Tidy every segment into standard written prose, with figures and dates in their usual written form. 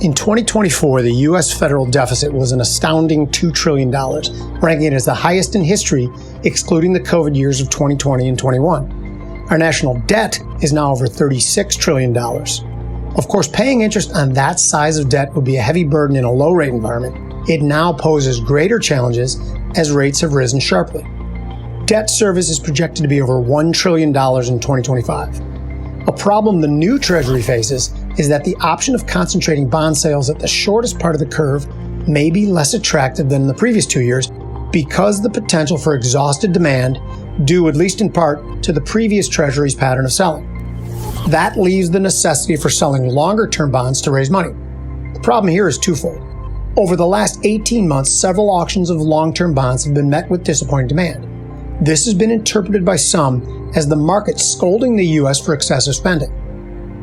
In 2024, the U.S. federal deficit was an astounding $2 trillion, ranking it as the highest in history, excluding the COVID years of 2020 and 21. Our national debt is now over $36 trillion. Of course, paying interest on that size of debt would be a heavy burden in a low-rate environment. It now poses greater challenges as rates have risen sharply. Debt service is projected to be over $1 trillion in 2025. A problem the new Treasury faces is that the option of concentrating bond sales at the shortest part of the curve may be less attractive than in the previous 2 years because the potential for exhausted demand, due at least in part to the previous Treasury's pattern of selling. That leaves the necessity for selling longer-term bonds to raise money. The problem here is twofold. Over the last 18 months, several auctions of long-term bonds have been met with disappointing demand. This has been interpreted by some as the market scolding the U.S. for excessive spending.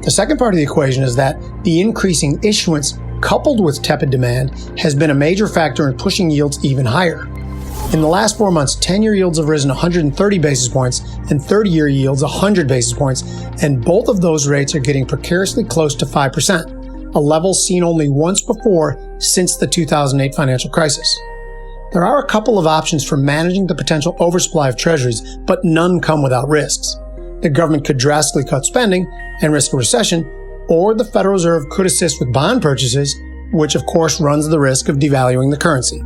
The second part of the equation is that the increasing issuance coupled with tepid demand has been a major factor in pushing yields even higher. In the last 4 months, 10-year yields have risen 130 basis points and 30-year yields 100 basis points, and both of those rates are getting precariously close to 5%, a level seen only once before since the 2008 financial crisis. There are a couple of options for managing the potential oversupply of treasuries, but none come without risks. The government could drastically cut spending and risk a recession, or the Federal Reserve could assist with bond purchases, which of course runs the risk of devaluing the currency.